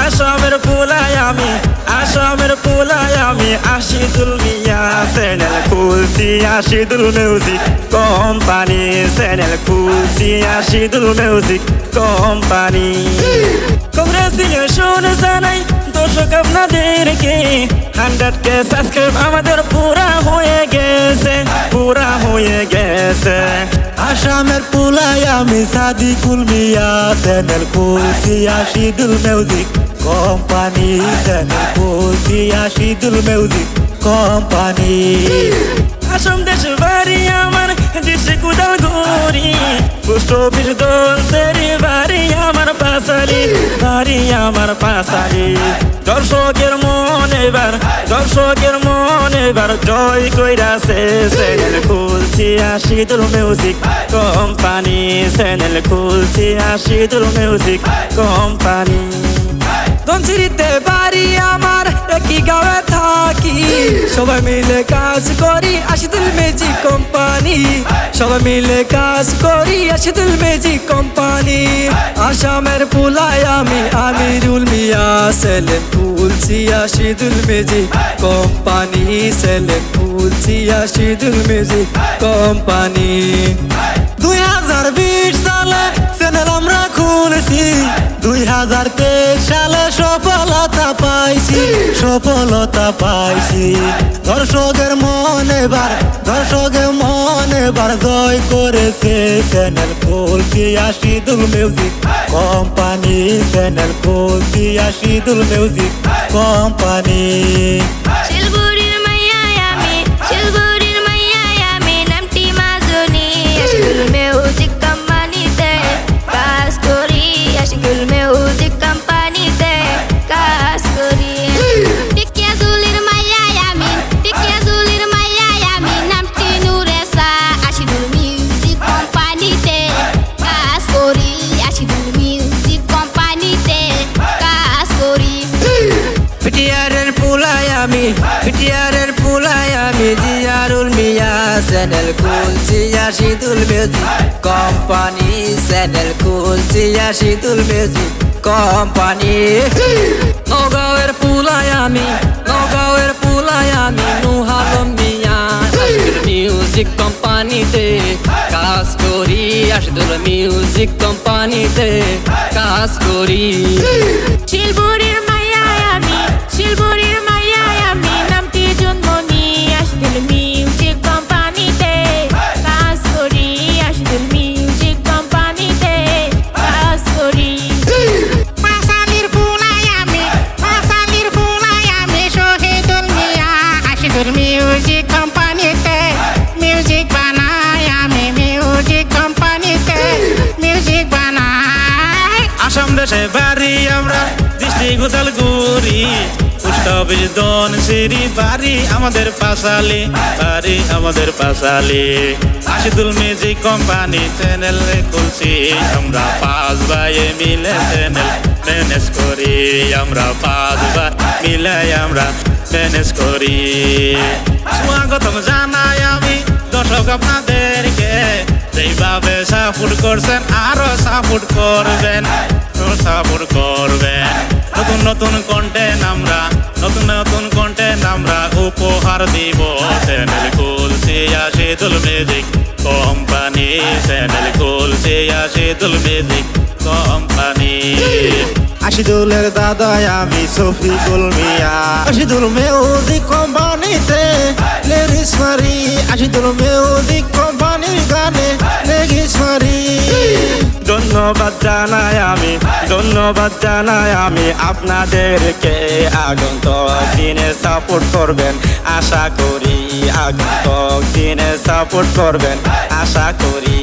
আসামের পোলায় আমি আসামের পোলায় আমি আশিদুল মিয়া চ্যানেল খুলছি আশিদুল মিউজিক কোম্পানি চ্যানেল খুলছি আশিদুল মিউজিক কোম্পানি কংগ্রেচুলেশন জানাই দর্শক আপনাদেরকে 100K সাবস্ক্রাইব আমাদের পুরা হয়ে গেছে আসামের পোলায় আমি সাদিকুল মিয়া চ্যানেল খুলছি আশিদুল মিউজিক কোম্পানি চ্যানেল খুলছি আশিদুল মিউজিক কোম্পানি আসাম দেশ বাড়ি আমার দেশে কুদাল ঘুরি পোস্ট অফিস দোলসেরি বাড়ি আমার পাশালি দর্শকের মন এবার জয় কইরাছে চ্যানেল খুলছি আশিদুল মিউজিক কোম্পানি চ্যানেল খুলছি আশিদুল মিউজিক কোম্পানি ধনসিরিতে বাড়ি আমার একই গাঁয়ে থাকি সবাই মিলে কাজ করি আশিদুল মিউজিক কোম্পানি সবাই মিলে কাজ করি আশিদুল মিউজিক কোম্পানি আসামের পোলায় আমি আমিরুল মিয়া চ্যানেল খুলছি আশিদুল মিউজিক কোম্পানি চ্যানেল খুলছি আশিদুল মিউজিক কোম্পানি 2020 সালে চ্যানেল আমরা খুলছি 2023 সালে সফলতা পাইছি দর্শকের মন এবার জয় করেছে চ্যানেল খুলছি আশিদুল মিউজিক কোম্পানি চ্যানেল খুলছি আশিদুল মিউজিক কোম্পানি শিলপুরের মাইয়ায় আমি নামটি মাজনী আশিদুল মিউজিক কোম্পানিতে কাজ করি আশিদুল মিউজিক কোম্পানিতে কাজ করি টিকিয়াজুলির মাইয়ায় আমি নামটি নুরেসা আশিদুল মিউজিক কোম্পানিতে কাজ করি আশিদুল মিউজিক কোম্পানিতে কাজ করি পিটিআরের পোলায় আমি জিয়ারুল মিয়া চ্যানেল খুলছি আশিদুল মিউজিক কোম্পানি চ্যানেল খুলছি আশিদুল মিউজিক কোম্পানি নগাঁওয়ের পোলায় আমি নুহালম মিয়া আশিদুল মিউজিক কোম্পানিতে কাজ করি আশিদুল মিউজিক কোম্পানিতে কাজ করি শিলপুরের মাইয়ায় আমি নামটি জন্মনি আশিদুল মিউজিক কোম্পানিতে কাজ করি আশিদুল মিউজিক কোম্পানিতে কাজ করি পাশালির পোলায় আমি শহীদুল মিয়া আশিদুল মিউজিক কোম্পানিতে মিউজিক বানাই আমি মিউজিক কোম্পানিতে মিউজিক বানাই আসাম দেশে বাড়ি আমরা ডিস্ট্রিক্ট উদালগুড়ি পোস্ট অফিস ধনসিরি বাড়ি আমাদের পাশালি আশিদুল মিউজিক কোম্পানি চ্যানেল খুলছি আমরা 5 ভাই মিলে চ্যানেল ম্যানেজ করি ম্যানেজ করি স্বাগতম জানাই আমি দর্শক আপনাদেরকে যেইভাবে সাপোর্ট করছেন আরো সাপোর্ট করবেন নতুন কন্টেন্ট আমরা উপহার দিব চ্যানেল খুলছি আশিদুল মিউজিক কোম্পানি চ্যানেল খুলছি আশিদুল মিউজিক কোম্পানি আশিদুলের দাদাই আমি শফিকুল মিয়া আশিদুল মিউজিক কোম্পানিতে লেডিস মারি আশিদুল মিউজিক কোম্পানির গানে লেডিস মারি ধন্যবাদ জানাই আমি আপনাদেরকে আগন্তক দিনে সাপোর্ট করবেন আশা করি